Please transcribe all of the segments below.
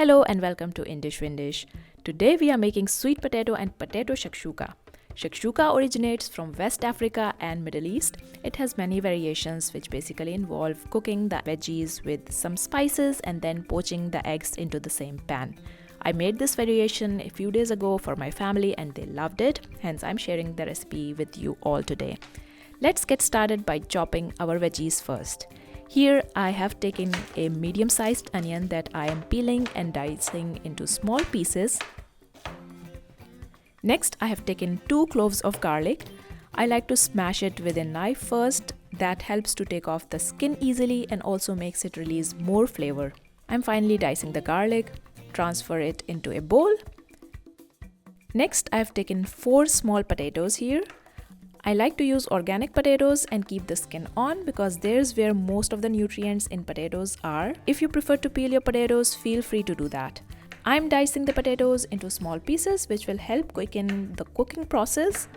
Hello and welcome to Indisch.windisch. Today we are making sweet potato and potato shakshuka. Shakshuka originates from West Africa and Middle East. It has many variations which basically involve cooking the veggies with some spices and then poaching the eggs into the same pan. I made this variation a few days ago for my family and they loved it, hence I'm sharing the recipe with you all today. Let's get started by chopping our veggies first. Here I have taken a medium-sized onion that I am peeling and dicing into small pieces. Next I have taken 2 cloves of garlic. I like to smash it with a knife first. That helps to take off the skin easily and also makes it release more flavor. I'm finally dicing the garlic. Transfer it into a bowl. Next I have taken 4 small potatoes here. I like to use organic potatoes and keep the skin on because there's where most of the nutrients in potatoes are. If you prefer to peel your potatoes, feel free to do that. I'm dicing the potatoes into small pieces which will help quicken the cooking process.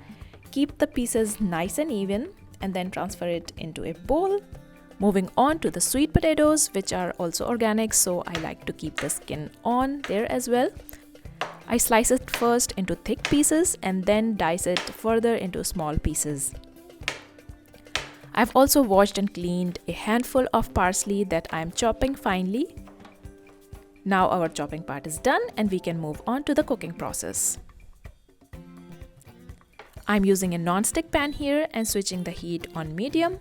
Keep the pieces nice and even and then transfer it into a bowl. Moving on to the sweet potatoes, which are also organic, so I like to keep the skin on there as well. I slice it first into thick pieces and then dice it further into small pieces. I've also washed and cleaned a handful of parsley that I'm chopping finely. Now our chopping part is done and we can move on to the cooking process. I'm using a non-stick pan here and switching the heat on medium.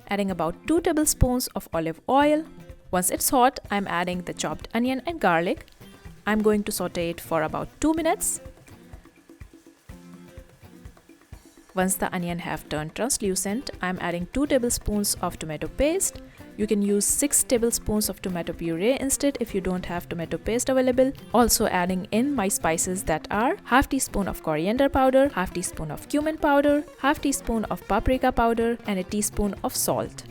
Adding about 2 tablespoons of olive oil. Once it's hot, I'm adding the chopped onion and garlic. I'm going to saute it for about 2 minutes. Once the onion have turned translucent, I'm adding 2 tablespoons of tomato paste. You can use 6 tablespoons of tomato puree instead if you don't have tomato paste available. Also adding in my spices that are half teaspoon of coriander powder, half teaspoon of cumin powder, half teaspoon of paprika powder, and a teaspoon of salt.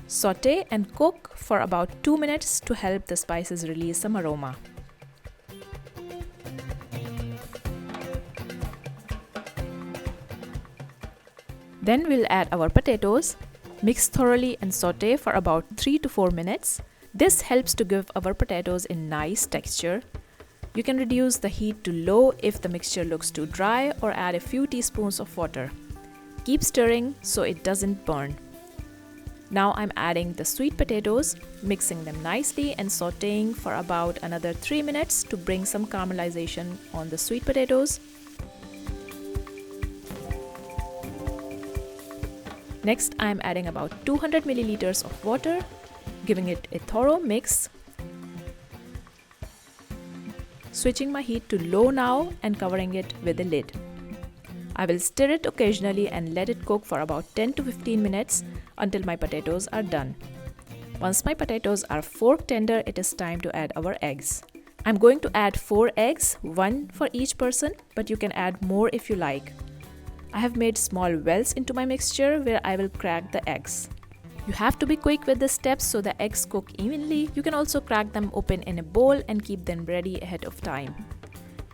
Saute and cook for about 2 minutes to help the spices release some aroma. Then we'll add our potatoes. Mix thoroughly and saute for about 3 to 4 minutes. This helps to give our potatoes a nice texture. You can reduce the heat to low if the mixture looks too dry or add a few teaspoons of water. Keep stirring so it doesn't burn. Now I'm adding the sweet potatoes, mixing them nicely and sauteing for about another 3 minutes to bring some caramelization on the sweet potatoes. Next, I'm adding about 200 milliliters of water, giving it a thorough mix. Switching my heat to low now and covering it with a lid. I will stir it occasionally and let it cook for about 10 to 15 minutes until my potatoes are done. Once my potatoes are fork tender, it is time to add our eggs. I'm going to add 4 eggs, 1 for each person, but you can add more if you like. I have made small wells into my mixture where I will crack the eggs. You have to be quick with the steps so the eggs cook evenly. You can also crack them open in a bowl and keep them ready ahead of time.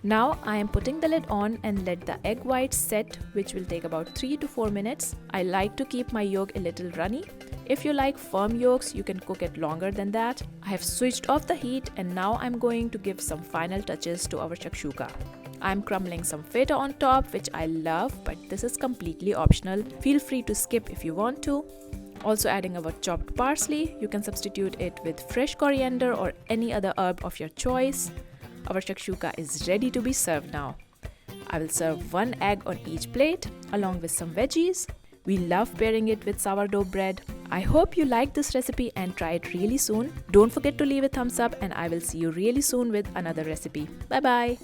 Now I am putting the lid on and let the egg whites set, which will take about 3 to 4 minutes. I like to keep my yolk a little runny. If you like firm yolks, you can cook it longer than that. I have switched off the heat and now I'm going to give some final touches to our shakshuka. I'm crumbling some feta on top, which I love, but this is completely optional. Feel free to skip if you want to. Also adding our chopped parsley. You can substitute it with fresh coriander or any other herb of your choice. Our shakshuka is ready to be served now. I will serve 1 egg on each plate along with some veggies. We love pairing it with sourdough bread. I hope you like this recipe and try it really soon. Don't forget to leave a thumbs up and I will see you really soon with another recipe. Bye bye.